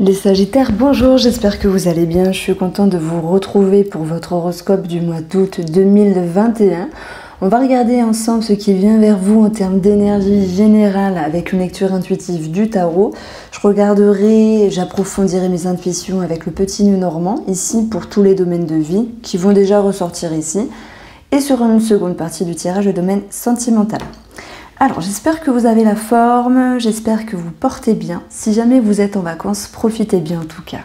Les Sagittaires, bonjour, j'espère que vous allez bien. Je suis contente de vous retrouver pour votre horoscope du mois d'août 2021. On va regarder ensemble ce qui vient vers vous en termes d'énergie générale avec une lecture intuitive du tarot. Je regarderai, j'approfondirai mes intuitions avec le petit nœud normand, ici pour tous les domaines de vie qui vont déjà ressortir ici. Et sur une seconde partie du tirage, le domaine sentimental. Alors, j'espère que vous avez la forme, j'espère que vous portez bien. Si jamais vous êtes en vacances, profitez bien en tout cas.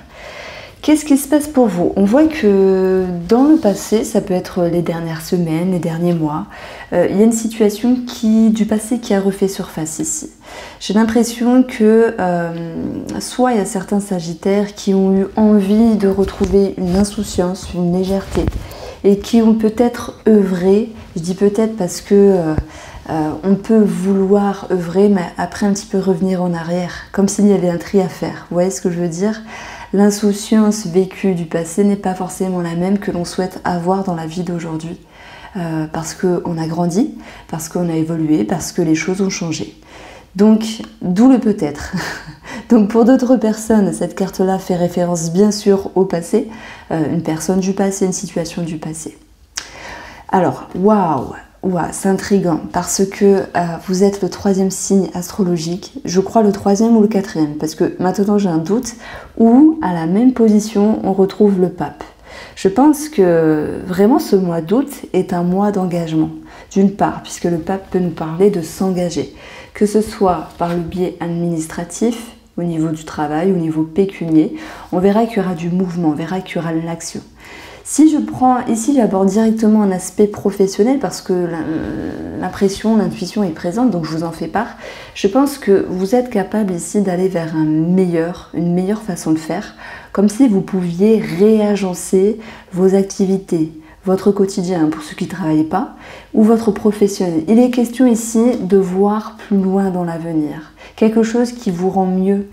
Qu'est-ce qui se passe pour vous? On voit que dans le passé, ça peut être les dernières semaines, les derniers mois, il y a une situation du passé qui a refait surface ici. J'ai l'impression que soit il y a certains Sagittaires qui ont eu envie de retrouver une insouciance, une légèreté, et qui ont peut-être œuvré, je dis peut-être parce que on peut vouloir œuvrer, mais après un petit peu revenir en arrière, comme s'il y avait un tri à faire. Vous voyez ce que je veux dire? L'insouciance vécue du passé n'est pas forcément la même que l'on souhaite avoir dans la vie d'aujourd'hui. Parce qu'on a grandi, parce qu'on a évolué, parce que les choses ont changé. Donc, d'où le peut-être. Donc pour d'autres personnes, cette carte-là fait référence bien sûr au passé, une personne du passé, une situation du passé. Alors, waouh! Ouais, c'est intriguant parce que vous êtes le troisième signe astrologique, je crois le troisième ou le quatrième, parce que maintenant j'ai un doute, où à la même position on retrouve le pape. Je pense que vraiment ce mois d'août est un mois d'engagement, d'une part, puisque le pape peut nous parler de s'engager, que ce soit par le biais administratif, au niveau du travail, au niveau pécunier, on verra qu'il y aura du mouvement, on verra qu'il y aura de l'action. Si je prends ici, j'aborde directement un aspect professionnel parce que l'impression, l'intuition est présente, donc je vous en fais part. Je pense que vous êtes capable ici d'aller vers une meilleure façon de faire, comme si vous pouviez réagencer vos activités, votre quotidien pour ceux qui ne travaillent pas, ou votre professionnel. Il est question ici de voir plus loin dans l'avenir, quelque chose qui vous rend mieux,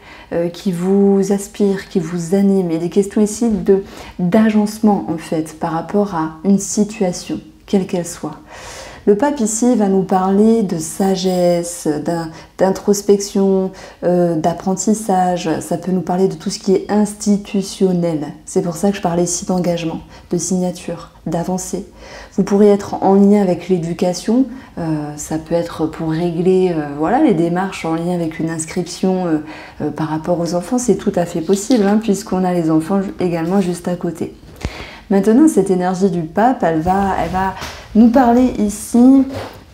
qui vous aspire, qui vous anime. Il est question ici d'agencement en fait par rapport à une situation, quelle qu'elle soit. Le pape ici va nous parler de sagesse, d'introspection, d'apprentissage. Ça peut nous parler de tout ce qui est institutionnel. C'est pour ça que je parlais ici d'engagement, de signature, d'avancée. Vous pourrez être en lien avec l'éducation. Ça peut être pour régler voilà, les démarches en lien avec une inscription par rapport aux enfants. C'est tout à fait possible hein, puisqu'on a les enfants également juste à côté. Maintenant, cette énergie du pape, elle va nous parler ici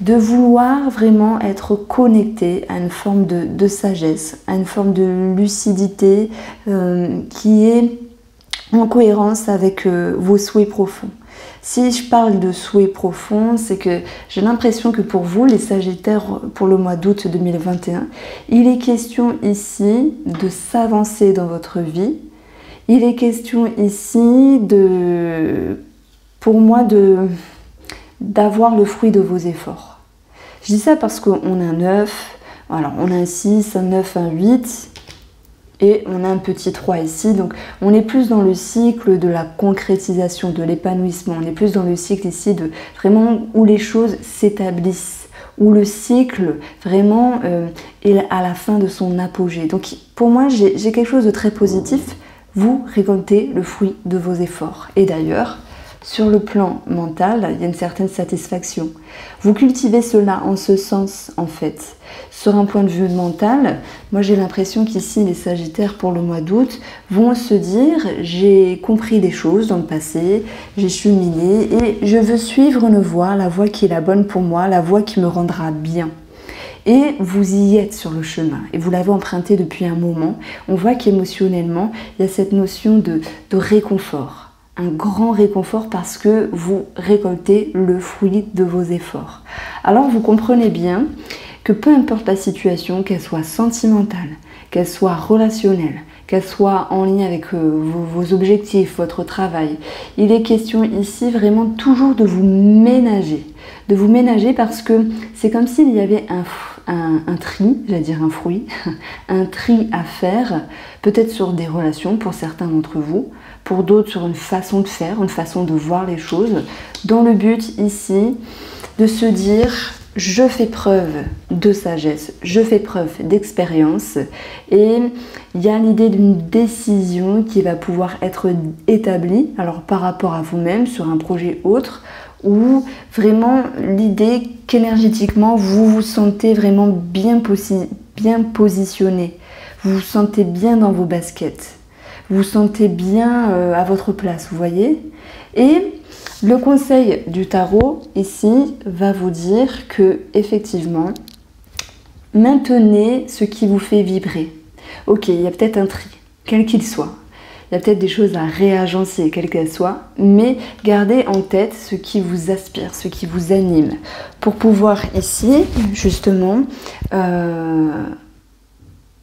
de vouloir vraiment être connecté à une forme de sagesse, à une forme de lucidité qui est en cohérence avec vos souhaits profonds. Si je parle de souhaits profonds, c'est que j'ai l'impression que pour vous, les Sagittaires, pour le mois d'août 2021, il est question ici de s'avancer dans votre vie. Il est question ici pour moi, d'avoir le fruit de vos efforts. Je dis ça parce qu'on a un 9, alors on a un 6, un 9, un 8 et on a un petit 3 ici. Donc on est plus dans le cycle de la concrétisation, de l'épanouissement. On est plus dans le cycle ici de vraiment où les choses s'établissent, où le cycle vraiment est à la fin de son apogée. Donc pour moi, j'ai quelque chose de très positif. Vous récoltez le fruit de vos efforts. Et d'ailleurs, sur le plan mental, il y a une certaine satisfaction. Vous cultivez cela en ce sens, en fait. Sur un point de vue mental, moi j'ai l'impression qu'ici, les Sagittaires, pour le mois d'août, vont se dire « j'ai compris des choses dans le passé, j'ai cheminé et je veux suivre une voie, la voie qui est la bonne pour moi, la voie qui me rendra bien ». Et vous y êtes sur le chemin et vous l'avez emprunté depuis un moment. On voit qu'émotionnellement, il y a cette notion de réconfort. Un grand réconfort parce que vous récoltez le fruit de vos efforts. Alors vous comprenez bien que peu importe la situation, qu'elle soit sentimentale, qu'elle soit relationnelle, qu'elle soit en lien avec vos objectifs, votre travail, il est question ici vraiment toujours de vous ménager, de vous ménager parce que c'est comme s'il y avait un tri, j'allais dire un fruit, un tri à faire, peut-être sur des relations pour certains d'entre vous, pour d'autres sur une façon de faire, une façon de voir les choses, dans le but ici de se dire je fais preuve de sagesse, je fais preuve d'expérience et il y a l'idée d'une décision qui va pouvoir être établie, alors par rapport à vous-même sur un projet autre, ou vraiment l'idée qu'énergétiquement vous vous sentez vraiment bien positionné, vous vous sentez bien dans vos baskets, vous vous sentez bien à votre place, vous voyez. Et le conseil du tarot ici va vous dire que effectivement, maintenez ce qui vous fait vibrer. Ok, il y a peut-être un tri, quel qu'il soit. Il y a peut-être des choses à réagencer, quelles qu'elles soient, mais gardez en tête ce qui vous aspire, ce qui vous anime, pour pouvoir ici, justement,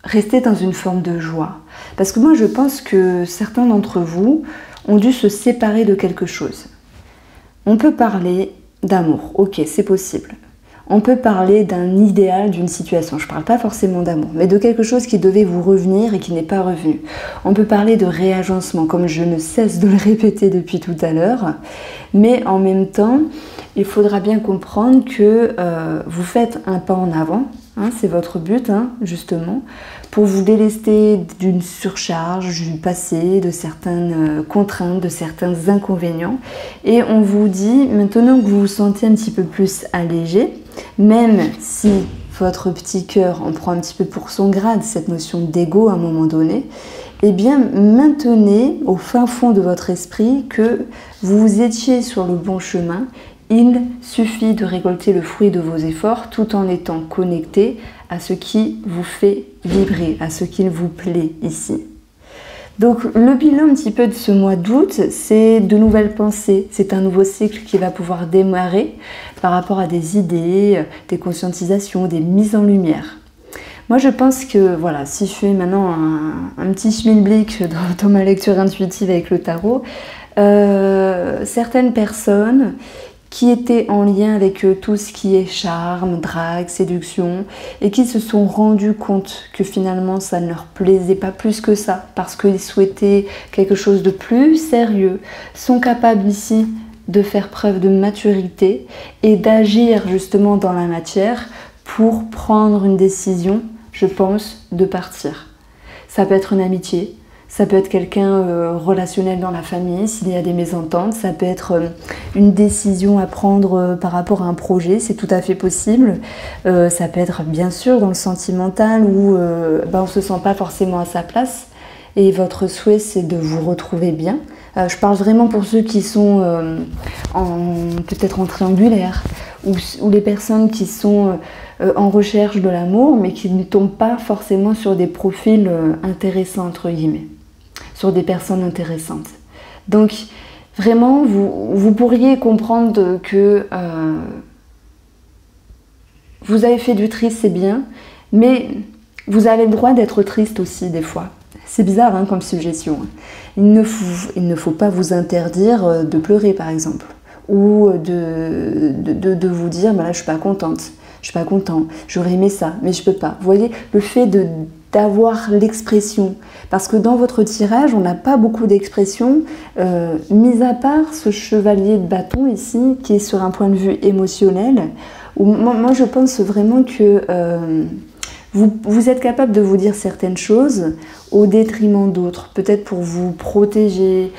rester dans une forme de joie. Parce que moi, je pense que certains d'entre vous ont dû se séparer de quelque chose. On peut parler d'amour, ok, c'est possible. On peut parler d'un idéal, d'une situation. Je ne parle pas forcément d'amour, mais de quelque chose qui devait vous revenir et qui n'est pas revenu. On peut parler de réagencement, comme je ne cesse de le répéter depuis tout à l'heure. Mais en même temps, il faudra bien comprendre que vous faites un pas en avant. Hein, c'est votre but, hein, justement, pour vous délester d'une surcharge du passé, de certaines contraintes, de certains inconvénients. Et on vous dit, maintenant que vous vous sentez un petit peu plus allégé, même si votre petit cœur en prend un petit peu pour son grade, cette notion d'ego à un moment donné, eh bien maintenez au fin fond de votre esprit que vous étiez sur le bon chemin. Il suffit de récolter le fruit de vos efforts tout en étant connecté à ce qui vous fait vibrer, à ce qui vous plaît ici. Donc le bilan un petit peu de ce mois d'août, c'est de nouvelles pensées, c'est un nouveau cycle qui va pouvoir démarrer par rapport à des idées, des conscientisations, des mises en lumière. Moi je pense que voilà, si je fais maintenant un petit schmilblick dans ma lecture intuitive avec le tarot, certaines personnes qui étaient en lien avec tout ce qui est charme, drague, séduction, et qui se sont rendus compte que finalement ça ne leur plaisait pas plus que ça, parce qu'ils souhaitaient quelque chose de plus sérieux, sont capables ici de faire preuve de maturité et d'agir justement dans la matière pour prendre une décision, je pense, de partir. Ça peut être une amitié, ça peut être quelqu'un relationnel dans la famille, s'il y a des mésententes. Ça peut être une décision à prendre par rapport à un projet, c'est tout à fait possible. Ça peut être bien sûr dans le sentimental où on ne se sent pas forcément à sa place. Et votre souhait, c'est de vous retrouver bien. Je parle vraiment pour ceux qui sont peut-être en triangulaire, ou les personnes qui sont en recherche de l'amour, mais qui ne tombent pas forcément sur des profils intéressants, entre guillemets. Sur des personnes intéressantes. Donc vraiment vous pourriez comprendre que vous avez fait du triste, c'est bien, mais vous avez le droit d'être triste aussi des fois. C'est bizarre hein, comme suggestion. Il ne faut pas vous interdire de pleurer par exemple, ou de vous dire bah là je suis pas contente, je suis pas content, j'aurais aimé ça, mais je peux pas. Vous voyez, le fait d'avoir l'expression, parce que dans votre tirage, on n'a pas beaucoup d'expression, mis à part ce chevalier de bâton ici, qui est sur un point de vue émotionnel, où moi je pense vraiment que vous êtes capable de vous dire certaines choses au détriment d'autres, peut-être pour vous protéger,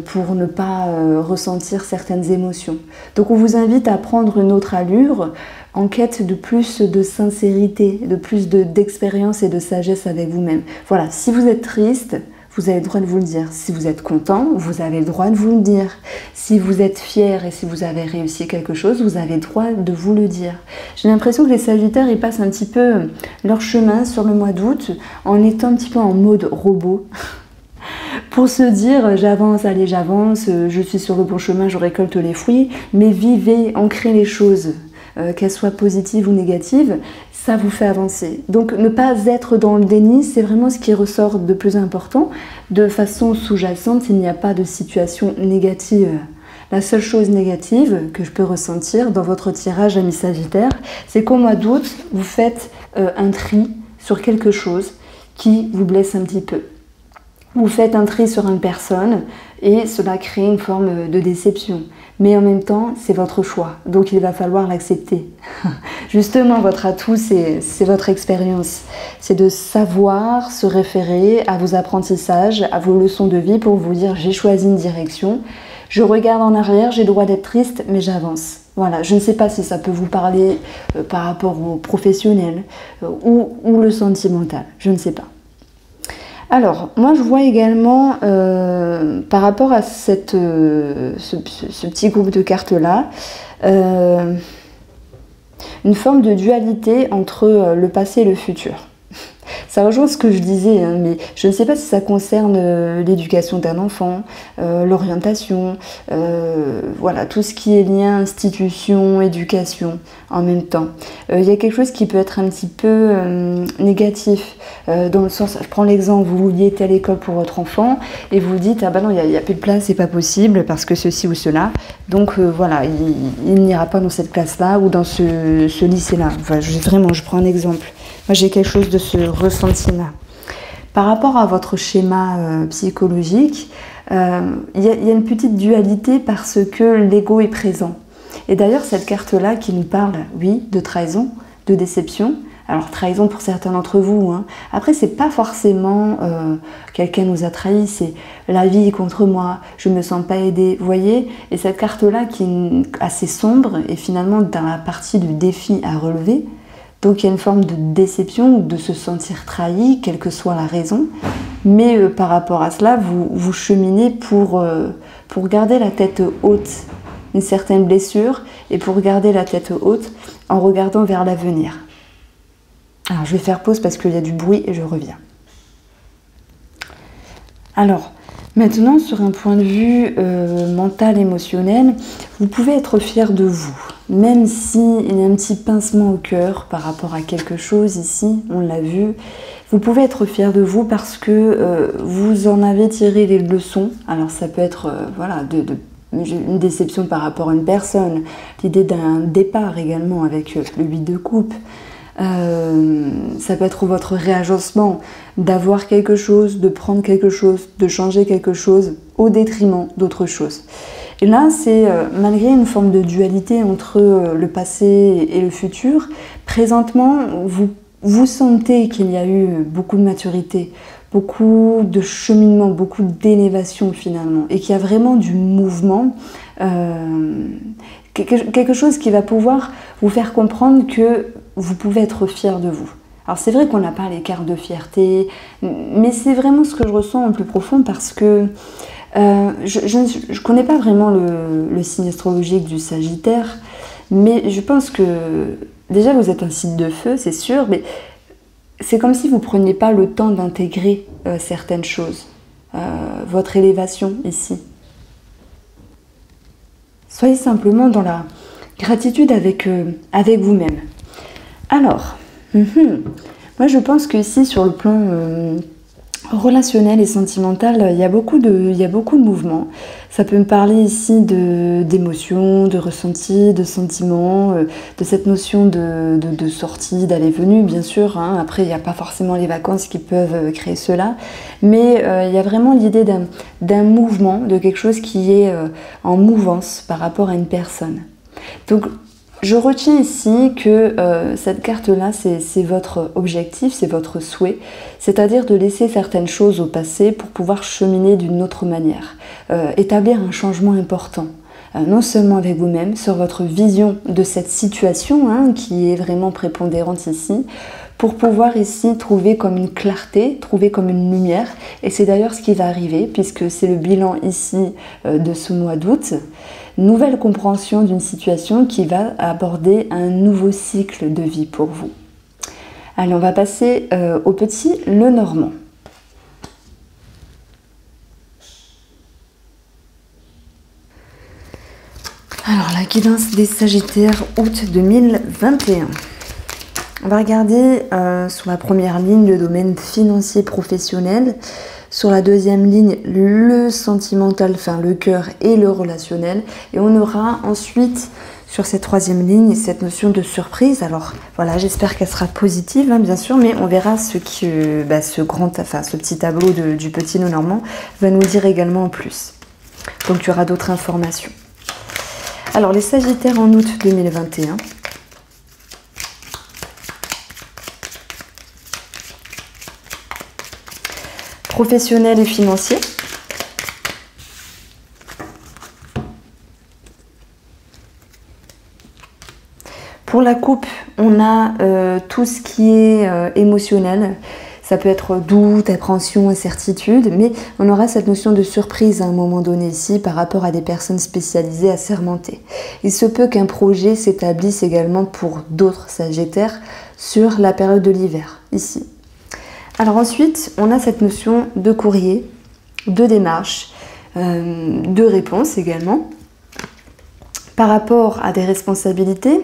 pour ne pas ressentir certaines émotions. Donc on vous invite à prendre une autre allure, en quête de plus de sincérité, de plus d'expérience et de sagesse avec vous-même. Voilà, si vous êtes triste, vous avez le droit de vous le dire. Si vous êtes content, vous avez le droit de vous le dire. Si vous êtes fier et si vous avez réussi quelque chose, vous avez le droit de vous le dire. J'ai l'impression que les Sagittaires, ils passent un petit peu leur chemin sur le mois d'août en étant un petit peu en mode robot. Pour se dire j'avance, allez j'avance, je suis sur le bon chemin, je récolte les fruits, mais vivez, ancrez les choses. Qu'elles soient positives ou négatives, ça vous fait avancer. Donc ne pas être dans le déni, c'est vraiment ce qui ressort de plus important. De façon sous-jacente, il n'y a pas de situation négative La seule chose négative que je peux ressentir dans votre tirage ami Sagittaire, c'est qu'au mois d'août, vous faites un tri sur quelque chose qui vous blesse un petit peu. Vous faites un tri sur une personne et cela crée une forme de déception. Mais en même temps, c'est votre choix, donc il va falloir l'accepter. Justement, votre atout, c'est votre expérience. C'est de savoir se référer à vos apprentissages, à vos leçons de vie pour vous dire « j'ai choisi une direction, je regarde en arrière, j'ai le droit d'être triste, mais j'avance ». Voilà, je ne sais pas si ça peut vous parler par rapport au professionnel ou le sentimental, je ne sais pas. Alors, moi je vois également, par rapport à ce petit groupe de cartes-là, une forme de dualité entre le passé et le futur. Ça rejoint ce que je disais, hein, mais je ne sais pas si ça concerne l'éducation d'un enfant, l'orientation, voilà, tout ce qui est lien institution, éducation en même temps. Il y a quelque chose qui peut être un petit peu négatif, dans le sens, je prends l'exemple, vous vouliez telle école pour votre enfant et vous vous dites, ah ben non, il n'y a plus de place, c'est pas possible parce que ceci ou cela, donc voilà, il n'ira pas dans cette classe-là ou dans ce lycée-là. Enfin, je prends un exemple. Moi, j'ai quelque chose de ce ressenti-là. Par rapport à votre schéma psychologique, il y a une petite dualité parce que l'ego est présent. Et d'ailleurs, cette carte-là qui nous parle, oui, de trahison, de déception. Alors, trahison pour certains d'entre vous. Hein. Après, c'est pas forcément quelqu'un nous a trahi, c'est la vie est contre moi, je me sens pas aidée. Vous voyez? Et cette carte-là qui est assez sombre et finalement dans la partie du défi à relever. Donc il y a une forme de déception ou de se sentir trahi, quelle que soit la raison. Mais par rapport à cela, vous cheminez pour garder la tête haute, une certaine blessure, et pour garder la tête haute en regardant vers l'avenir. Alors je vais faire pause parce qu'il y a du bruit et je reviens. Alors, maintenant sur un point de vue mental, émotionnel, vous pouvez être fier de vous. Même s'il y a un petit pincement au cœur par rapport à quelque chose ici, on l'a vu, vous pouvez être fier de vous parce que vous en avez tiré les leçons. Alors ça peut être voilà, une déception par rapport à une personne, l'idée d'un départ également avec le 8 de coupe. Ça peut être votre réagencement, d'avoir quelque chose, de prendre quelque chose, de changer quelque chose au détriment d'autre chose. Et là, c'est malgré une forme de dualité entre le passé et le futur, présentement, vous sentez qu'il y a eu beaucoup de maturité, beaucoup de cheminement, beaucoup d'élévation finalement, et qu'il y a vraiment du mouvement, quelque chose qui va pouvoir vous faire comprendre que vous pouvez être fier de vous. Alors c'est vrai qu'on n'a pas les cartes de fierté, mais c'est vraiment ce que je ressens en plus profond parce que je ne connais pas vraiment le signe astrologique du Sagittaire, mais je pense que déjà vous êtes un signe de feu, c'est sûr, mais c'est comme si vous ne preniez pas le temps d'intégrer certaines choses, votre élévation ici. Soyez simplement dans la gratitude avec vous-même. Alors, moi je pense que ici sur le plan relationnel et sentimental, il y a beaucoup de mouvements. Ça peut me parler ici d'émotions, de ressentis, de sentiments, de cette notion de sortie, d'aller-venue, bien sûr. Hein. Après, il n'y a pas forcément les vacances qui peuvent créer cela. Mais il y a vraiment l'idée d'un mouvement, de quelque chose qui est en mouvance par rapport à une personne. Donc, je retiens ici que cette carte-là, c'est votre objectif, c'est votre souhait, c'est-à-dire de laisser certaines choses au passé pour pouvoir cheminer d'une autre manière, établir un changement important, non seulement avec vous-même, sur votre vision de cette situation hein, qui est vraiment prépondérante ici, pour pouvoir ici trouver comme une clarté, trouver comme une lumière, et c'est d'ailleurs ce qui va arriver, puisque c'est le bilan ici de ce mois d'août. Nouvelle compréhension d'une situation qui va aborder un nouveau cycle de vie pour vous. Allez, on va passer au petit Lenormand. Alors, la guidance des Sagittaires, août 2021. On va regarder sur la première ligne le domaine financier professionnel. Sur la deuxième ligne, le sentimental, enfin le cœur et le relationnel. Et on aura ensuite, sur cette troisième ligne, cette notion de surprise. Alors voilà, j'espère qu'elle sera positive, hein, bien sûr, mais on verra ce petit tableau du petit nœud normand va nous dire également en plus. Donc il y aura d'autres informations. Alors les Sagittaires en août 2021. Professionnel et financier. Pour la coupe, on a tout ce qui est émotionnel. Ça peut être doute, appréhension, incertitude, mais on aura cette notion de surprise à un moment donné ici par rapport à des personnes spécialisées assermentées. Il se peut qu'un projet s'établisse également pour d'autres Sagittaires sur la période de l'hiver, ici. Alors ensuite, on a cette notion de courrier, de démarche, de réponse également, par rapport à des responsabilités,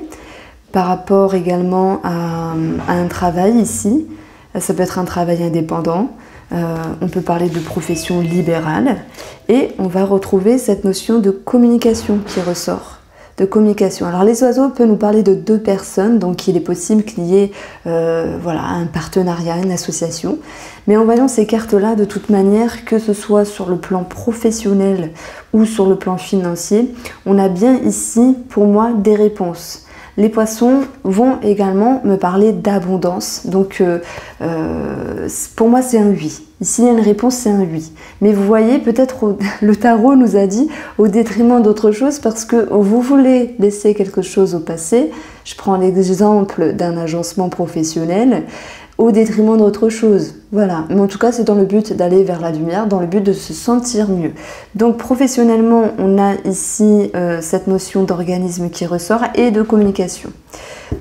par rapport également à un travail ici. Ça peut être un travail indépendant, on peut parler de profession libérale, et on va retrouver cette notion de communication qui ressort. De communication. Alors les oiseaux peuvent nous parler de deux personnes, donc il est possible qu'il y ait un partenariat, une association. Mais en voyant ces cartes-là, de toute manière, que ce soit sur le plan professionnel ou sur le plan financier, on a bien ici, pour moi, des réponses. Les poissons vont également me parler d'abondance, donc pour moi c'est un oui. Ici il y a une réponse, c'est un oui. Mais vous voyez, peut-être le tarot nous a dit au détriment d'autre chose parce que vous voulez laisser quelque chose au passé. Je prends l'exemple d'un agencement professionnel au détriment d'autre chose. Voilà, mais en tout cas c'est dans le but d'aller vers la lumière, dans le but de se sentir mieux. Donc professionnellement, on a ici cette notion d'organisme qui ressort et de communication.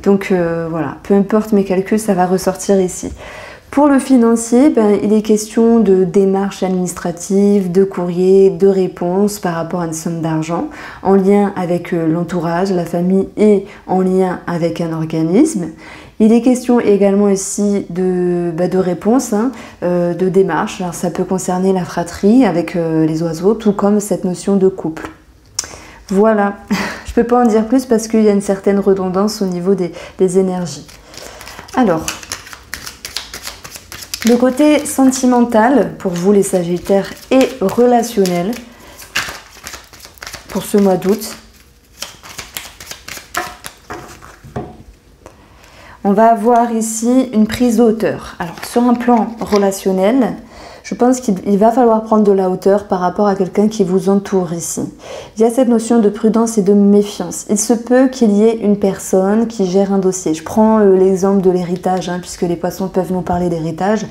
Donc voilà, peu importe mes calculs, ça va ressortir ici. Pour le financier, il est question de démarches administratives, de courrier, de réponses par rapport à une somme d'argent en lien avec l'entourage, la famille et en lien avec un organisme. Il est question également ici de réponses, de démarches. Alors ça peut concerner la fratrie avec les oiseaux, tout comme cette notion de couple. Voilà, je ne peux pas en dire plus parce qu'il y a une certaine redondance au niveau des énergies. Alors, le côté sentimental pour vous les Sagittaires et relationnel pour ce mois d'août. On va avoir ici une prise de hauteur. Alors sur un plan relationnel, je pense qu'il va falloir prendre de la hauteur par rapport à quelqu'un qui vous entoure ici. Il y a cette notion de prudence et de méfiance. Il se peut qu'il y ait une personne qui gère un dossier. Je prends l'exemple de l'héritage, puisque les poissons peuvent nous parler d'héritage.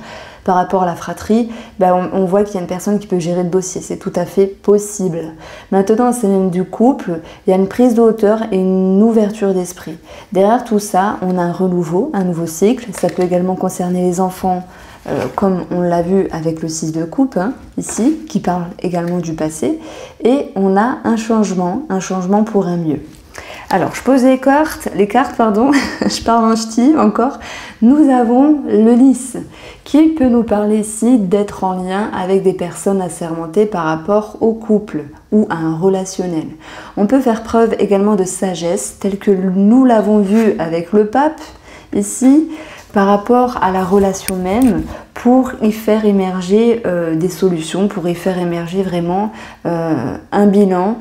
Par rapport à la fratrie, on voit qu'il y a une personne qui peut gérer le dossier, c'est tout à fait possible. Maintenant, c'est même du couple, il y a une prise de hauteur et une ouverture d'esprit. Derrière tout ça, on a un renouveau, un nouveau cycle. Ça peut également concerner les enfants, comme on l'a vu avec le 6 de coupe, ici, qui parle également du passé. Et on a un changement pour un mieux. Alors, je pose les cartes, je parle en ch'ti encore. Nous avons le lys, qui peut nous parler ici d'être en lien avec des personnes assermentées par rapport au couple ou à un relationnel. On peut faire preuve également de sagesse, telle que nous l'avons vu avec le pape, ici, par rapport à la relation même, pour y faire émerger des solutions, pour y faire émerger vraiment un bilan,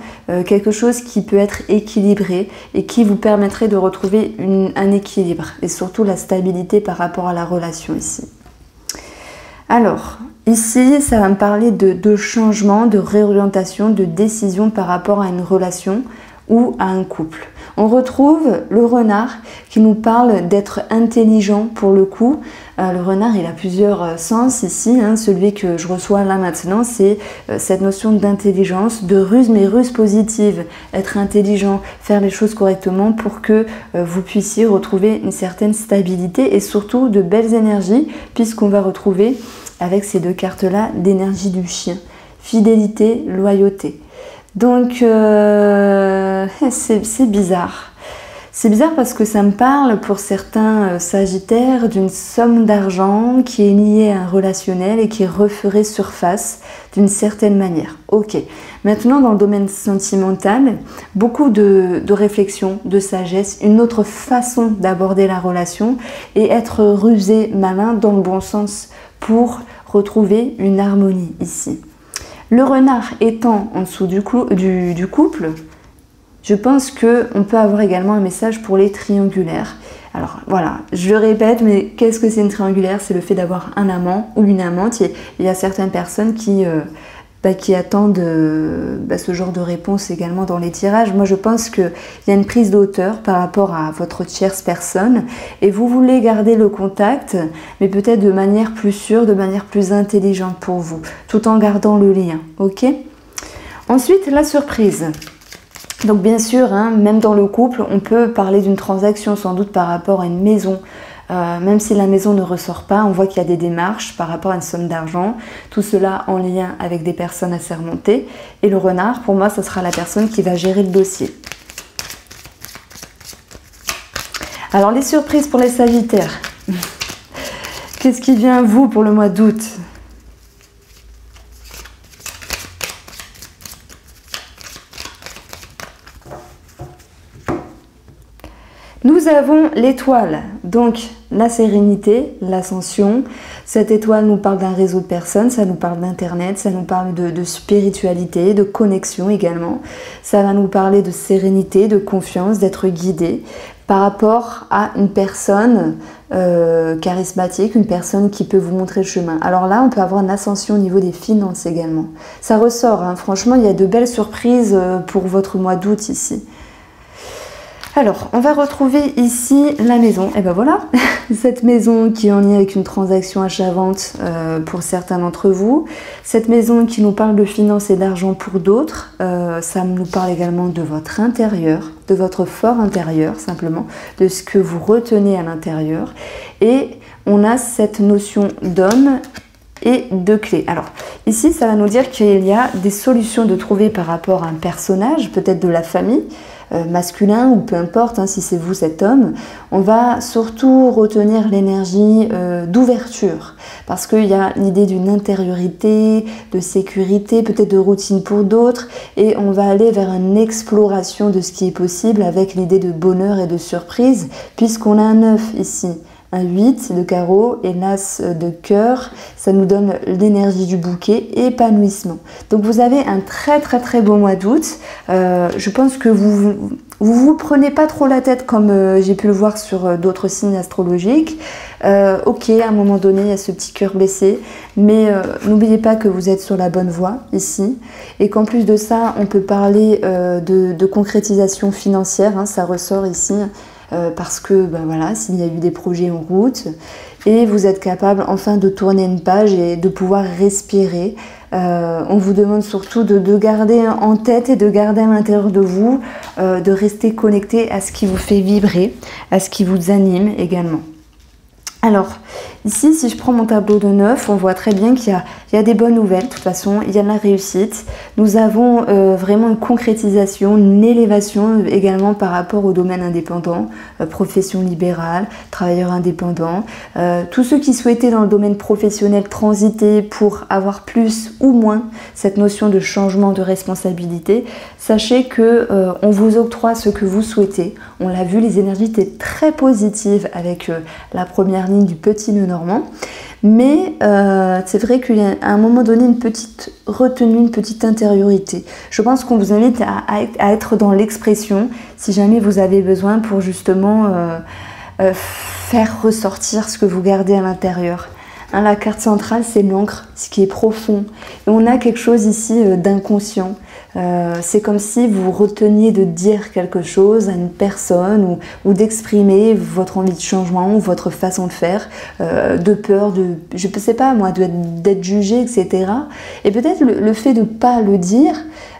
quelque chose qui peut être équilibré et qui vous permettrait de retrouver un équilibre et surtout la stabilité par rapport à la relation ici. Alors, ici, ça va me parler de changement, de réorientation, de décision par rapport à une relation ou à un couple. On retrouve le renard qui nous parle d'être intelligent pour le coup. Le renard, il a plusieurs sens ici. Celui que je reçois là maintenant, c'est cette notion d'intelligence, de ruse, mais ruse positive. Être intelligent, faire les choses correctement pour que vous puissiez retrouver une certaine stabilité et surtout de belles énergies, puisqu'on va retrouver avec ces deux cartes-là l'énergie du chien. Fidélité, loyauté. Donc, c'est bizarre. C'est bizarre parce que ça me parle pour certains Sagittaires d'une somme d'argent qui est liée à un relationnel et qui referait surface d'une certaine manière. Ok, maintenant dans le domaine sentimental, beaucoup de réflexion, de sagesse, une autre façon d'aborder la relation et être rusé, malin dans le bon sens pour retrouver une harmonie ici. Le renard étant en dessous du couple, je pense qu'on peut avoir également un message pour les triangulaires. Alors voilà, je le répète, mais qu'est-ce que c'est une triangulaire? C'est le fait d'avoir un amant ou une amante. Il y a certaines personnes qui attendent ce genre de réponse également dans les tirages. Moi, je pense qu'il y a une prise de hauteur par rapport à votre tierce personne et vous voulez garder le contact, mais peut-être de manière plus sûre, de manière plus intelligente pour vous, tout en gardant le lien, ok? Ensuite, la surprise. Donc bien sûr, hein, même dans le couple, on peut parler d'une transaction sans doute par rapport à une maison. Même si la maison ne ressort pas, on voit qu'il y a des démarches par rapport à une somme d'argent. Tout cela en lien avec des personnes assermentées. Et le renard, pour moi, ce sera la personne qui va gérer le dossier. Alors les surprises pour les Sagittaires. Qu'est-ce qui vient à vous pour le mois d'août ? Nous avons l'étoile, donc la sérénité, l'ascension. Cette étoile nous parle d'un réseau de personnes, ça nous parle d'internet, ça nous parle de spiritualité, de connexion également. Ça va nous parler de sérénité, de confiance, d'être guidé par rapport à une personne charismatique, une personne qui peut vous montrer le chemin. Alors là, on peut avoir une ascension au niveau des finances également. Ça ressort, hein. Franchement, il y a de belles surprises pour votre mois d'août ici. Alors, on va retrouver ici la maison. Et ben voilà, cette maison qui est en lien avec une transaction achat-vente pour certains d'entre vous. Cette maison qui nous parle de finances et d'argent pour d'autres. Ça nous parle également de votre intérieur, de votre fort intérieur simplement, de ce que vous retenez à l'intérieur. Et on a cette notion d'homme et de clés. Alors ici, ça va nous dire qu'il y a des solutions de trouver par rapport à un personnage, peut-être de la famille, masculin ou peu importe, hein, si c'est vous cet homme. On va surtout retenir l'énergie d'ouverture parce qu'il y a l'idée d'une intériorité, de sécurité, peut-être de routine pour d'autres et on va aller vers une exploration de ce qui est possible avec l'idée de bonheur et de surprise puisqu'on a un 9 ici. Un 8 de carreau et l'as de cœur, ça nous donne l'énergie du bouquet, épanouissement. Donc vous avez un très beau mois d'août. Je pense que vous prenez pas trop la tête comme j'ai pu le voir sur d'autres signes astrologiques. Ok, à un moment donné, il y a ce petit cœur blessé, mais n'oubliez pas que vous êtes sur la bonne voie ici et qu'en plus de ça, on peut parler de concrétisation financière, hein, ça ressort ici. Parce que ben voilà, s'il y a eu des projets en route et vous êtes capable enfin de tourner une page et de pouvoir respirer. On vous demande surtout de garder en tête et de garder à l'intérieur de vous, de rester connecté à ce qui vous fait vibrer, à ce qui vous anime également. Alors, ici, si je prends mon tableau de 9, on voit très bien qu'il y a des bonnes nouvelles. De toute façon, il y a de la réussite. Nous avons vraiment une concrétisation, une élévation également par rapport au domaine indépendant, profession libérale, travailleurs indépendants. Tous ceux qui souhaitaient dans le domaine professionnel transiter pour avoir plus ou moins cette notion de changement de responsabilité, sachez que on vous octroie ce que vous souhaitez. On l'a vu, les énergies étaient très positives avec la première ligne du petit nœud normand. Mais c'est vrai qu'il y a à un moment donné une petite retenue, une petite intériorité. Je pense qu'on vous invite à être dans l'expression si jamais vous avez besoin pour justement faire ressortir ce que vous gardez à l'intérieur. Hein, la carte centrale, c'est l'encre, ce qui est profond. Et on a quelque chose ici d'inconscient. C'est comme si vous reteniez de dire quelque chose à une personne ou d'exprimer votre envie de changement ou votre façon de faire, de peur, je ne sais pas moi, d'être jugé, etc. Et peut-être le fait de ne pas le dire,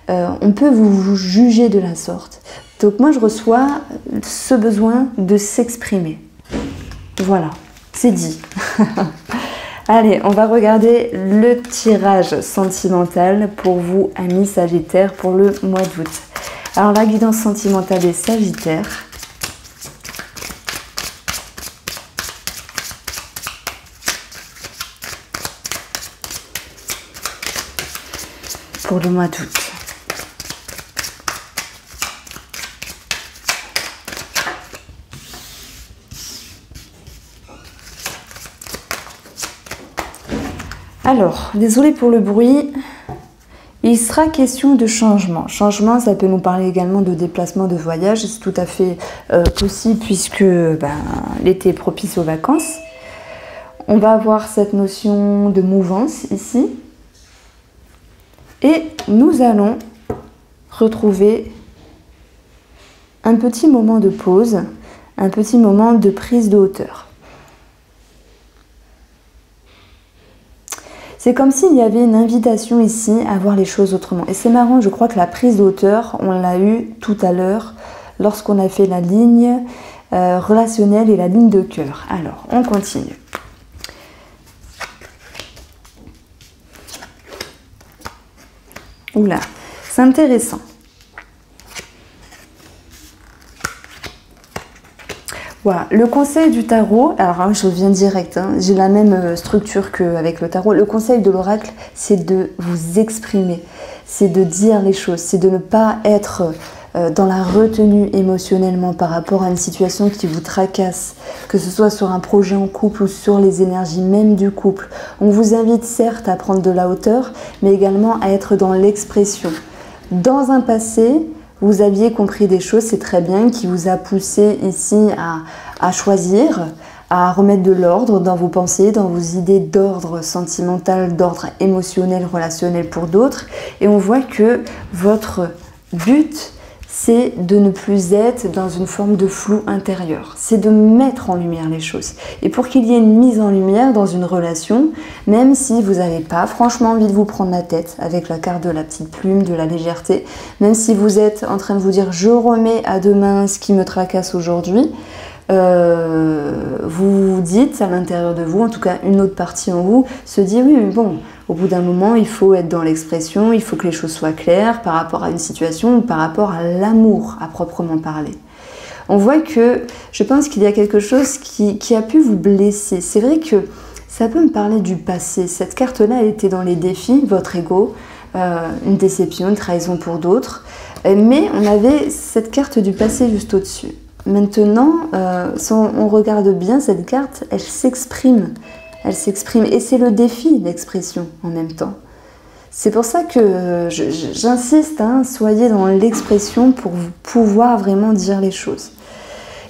on peut vous juger de la sorte. Donc moi je reçois ce besoin de s'exprimer. Voilà, c'est dit. Allez, on va regarder le tirage sentimental pour vous, amis Sagittaires, pour le mois d'août. Alors, la guidance sentimentale des Sagittaires. pour le mois d'août. Alors, désolé pour le bruit, il sera question de changement. Changement, ça peut nous parler également de déplacement, de voyage. C'est tout à fait possible puisque l'été est propice aux vacances. On va avoir cette notion de mouvance ici. Et nous allons retrouver un petit moment de pause, un petit moment de prise de hauteur. C'est comme s'il y avait une invitation ici à voir les choses autrement. Et c'est marrant, je crois que la prise de hauteur, on l'a eu tout à l'heure lorsqu'on a fait la ligne relationnelle et la ligne de cœur. Alors, on continue. Oula, c'est intéressant. Voilà, le conseil du tarot, alors je viens direct, hein, j'ai la même structure qu'avec le tarot. Le conseil de l'oracle, c'est de vous exprimer, c'est de dire les choses, c'est de ne pas être dans la retenue émotionnellement par rapport à une situation qui vous tracasse, que ce soit sur un projet en couple ou sur les énergies même du couple. On vous invite certes à prendre de la hauteur, mais également à être dans l'expression. Dans un passé, vous aviez compris des choses, c'est très bien, qui vous a poussé ici à choisir, à remettre de l'ordre dans vos pensées, dans vos idées d'ordre sentimental, d'ordre émotionnel, relationnel pour d'autres. Et on voit que votre but, c'est de ne plus être dans une forme de flou intérieur. C'est de mettre en lumière les choses. Et pour qu'il y ait une mise en lumière dans une relation, même si vous n'avez pas franchement envie de vous prendre la tête avec la carte de la petite plume, de la légèreté, même si vous êtes en train de vous dire « je remets à demain ce qui me tracasse aujourd'hui », vous vous dites à l'intérieur de vous, en tout cas une autre partie en vous, se dit oui mais bon, au bout d'un moment il faut être dans l'expression, il faut que les choses soient claires par rapport à une situation ou par rapport à l'amour à proprement parler. On voit que je pense qu'il y a quelque chose qui a pu vous blesser. C'est vrai que ça peut me parler du passé. Cette carte-là, elle était dans les défis, votre ego, une déception, une trahison pour d'autres, mais on avait cette carte du passé juste au-dessus. Maintenant, si on regarde bien cette carte, elle s'exprime. Elle s'exprime. Et c'est le défi, l'expression, en même temps. C'est pour ça que j'insiste, hein, soyez dans l'expression pour pouvoir vraiment dire les choses.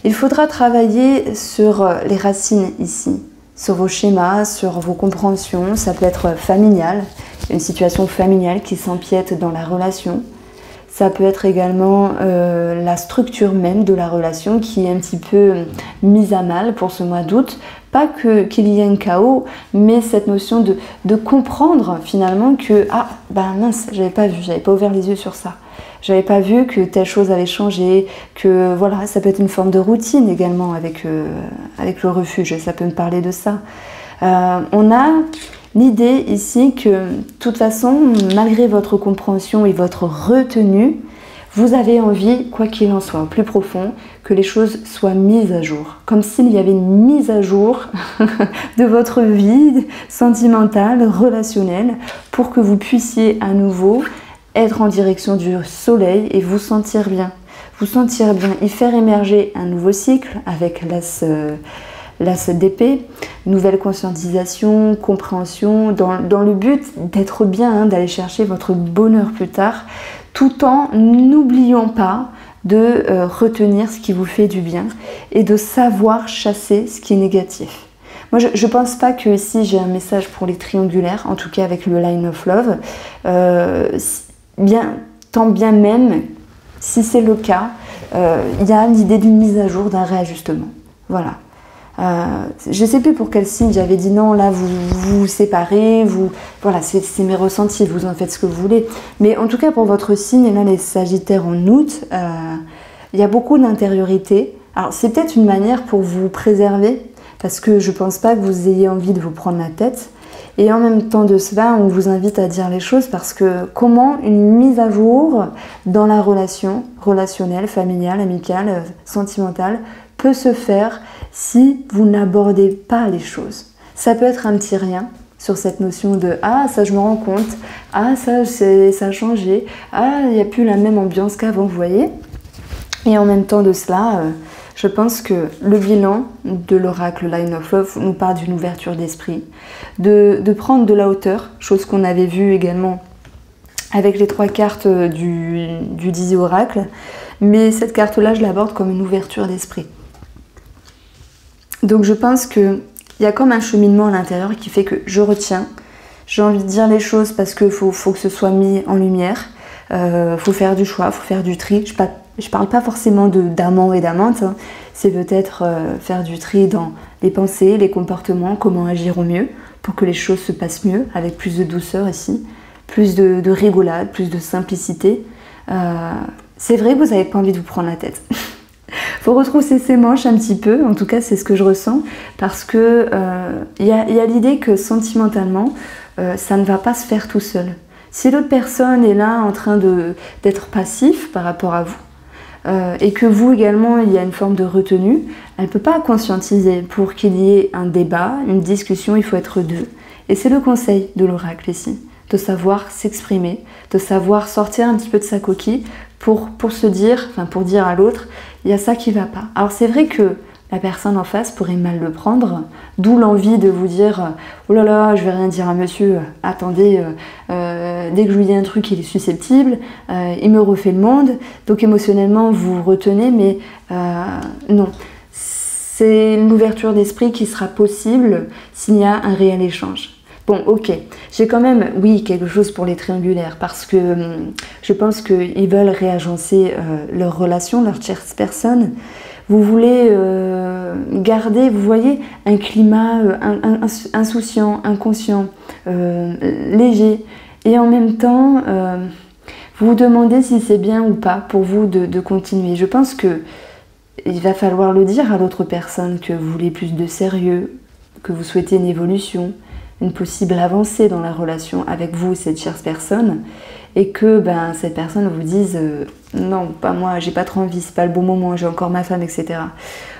Il faudra travailler sur les racines ici, sur vos schémas, sur vos compréhensions. Ça peut être familial, une situation familiale qui s'empiète dans la relation. Ça peut être également la structure même de la relation qui est un petit peu mise à mal pour ce mois d'août. Pas qu'il y ait un chaos, mais cette notion de comprendre finalement que « Ah, ben mince, j'avais pas vu, j'avais pas ouvert les yeux sur ça. J'avais pas vu que telle chose avait changé, que voilà, ça peut être une forme de routine également avec le refuge, ça peut me parler de ça. On a l'idée ici que, de toute façon, malgré votre compréhension et votre retenue, vous avez envie, quoi qu'il en soit, au plus profond, que les choses soient mises à jour. Comme s'il y avait une mise à jour de votre vie sentimentale, relationnelle, pour que vous puissiez à nouveau être en direction du soleil et vous sentir bien. Vous sentir bien et faire émerger un nouveau cycle avec l'as d'épée, nouvelle conscientisation, compréhension, dans le but d'être bien, hein, d'aller chercher votre bonheur plus tard, tout en n'oubliant pas de retenir ce qui vous fait du bien et de savoir chasser ce qui est négatif. Moi, je ne pense pas que ici j'ai un message pour les triangulaires, en tout cas avec le Line of Love, tant bien même, si c'est le cas, il y a l'idée d'une mise à jour, d'un réajustement. Voilà. Je ne sais plus pour quel signe j'avais dit non, là vous vous séparez, voilà, c'est mes ressentis, vous en faites ce que vous voulez. Mais en tout cas pour votre signe, et là les Sagittaires en août, il y a beaucoup d'intériorité. Alors c'est peut-être une manière pour vous préserver, parce que je ne pense pas que vous ayez envie de vous prendre la tête. Et en même temps de cela, on vous invite à dire les choses parce que comment une mise à jour dans la relation, relationnelle, familiale, amicale, sentimentale, peut se faire si vous n'abordez pas les choses. Ça peut être un petit rien, sur cette notion de « Ah, ça je me rends compte, ah ça a changé, ah il n'y a plus la même ambiance qu'avant », vous voyez. Et en même temps de cela, je pense que le bilan de l'oracle Line of Love nous parle d'une ouverture d'esprit, de prendre de la hauteur, chose qu'on avait vue également avec les 3 cartes du Dizzy Oracle, mais cette carte-là, je l'aborde comme une ouverture d'esprit. Donc je pense qu'il y a comme un cheminement à l'intérieur qui fait que je retiens, j'ai envie de dire les choses parce qu'il faut que ce soit mis en lumière, faut faire du choix, faut faire du tri. Je parle pas forcément d'amant et d'amante, hein. C'est peut-être faire du tri dans les pensées, les comportements, comment agir au mieux pour que les choses se passent mieux, avec plus de douceur ici, plus de rigolade, plus de simplicité. C'est vrai que vous n'avez pas envie de vous prendre la tête. Faut retrousser ses manches un petit peu, en tout cas c'est ce que je ressens, parce que y a l'idée que sentimentalement, ça ne va pas se faire tout seul. Si l'autre personne est là en train d'être passif par rapport à vous, et que vous également, il y a une forme de retenue, elle ne peut pas conscientiser. Pour qu'il y ait un débat, une discussion, il faut être deux. Et c'est le conseil de l'oracle ici, de savoir s'exprimer, de savoir sortir un petit peu de sa coquille pour se dire, enfin pour dire à l'autre, il y a ça qui ne va pas. Alors c'est vrai que la personne en face pourrait mal le prendre, d'où l'envie de vous dire « Oh là là, je vais rien dire à monsieur, attendez, dès que je lui dis un truc, il est susceptible, il me refait le monde. » Donc émotionnellement, vous vous retenez, mais non. C'est l'ouverture d'esprit qui sera possible s'il y a un réel échange. Bon, ok, j'ai quand même, oui, quelque chose pour les triangulaires, parce que je pense qu'ils veulent réagencer leur relation, leur tierce personne. Vous voulez garder, vous voyez, un climat insouciant, inconscient, léger. Et en même temps, vous vous demandez si c'est bien ou pas pour vous de continuer. Je pense qu'il va falloir le dire à l'autre personne que vous voulez plus de sérieux, que vous souhaitez une évolution, une possible avancée dans la relation avec vous, cette chère personne, et que cette personne vous dise non, pas moi, j'ai pas trop envie, c'est pas le bon moment, j'ai encore ma femme, etc.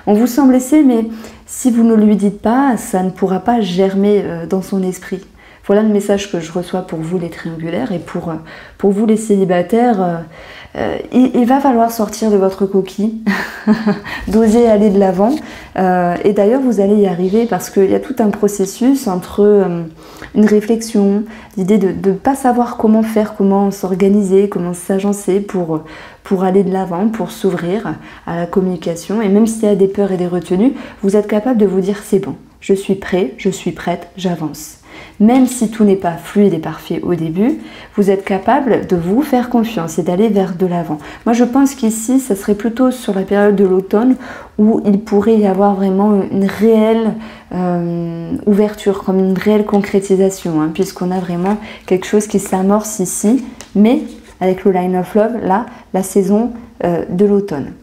On vous sent blessé, mais si vous ne lui dites pas, ça ne pourra pas germer dans son esprit. Voilà le message que je reçois pour vous les triangulaires, et pour vous les célibataires, il va falloir sortir de votre coquille, d'oser aller de l'avant, et d'ailleurs vous allez y arriver parce qu'il y a tout un processus entre une réflexion, l'idée de ne pas savoir comment faire, comment s'organiser, comment s'agencer pour aller de l'avant, pour s'ouvrir à la communication, et même s'il y a des peurs et des retenues, vous êtes capable de vous dire c'est bon, je suis prêt, je suis prête, j'avance. Même si tout n'est pas fluide et parfait au début, vous êtes capable de vous faire confiance et d'aller vers de l'avant. Moi, je pense qu'ici, ça serait plutôt sur la période de l'automne où il pourrait y avoir vraiment une réelle ouverture, comme une réelle concrétisation, hein, puisqu'on a vraiment quelque chose qui s'amorce ici, mais avec le Line of Love, là, la saison de l'automne.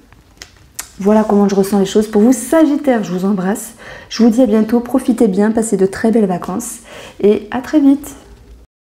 Voilà comment je ressens les choses. Pour vous, Sagittaire, je vous embrasse. Je vous dis à bientôt. Profitez bien, passez de très belles vacances et à très vite.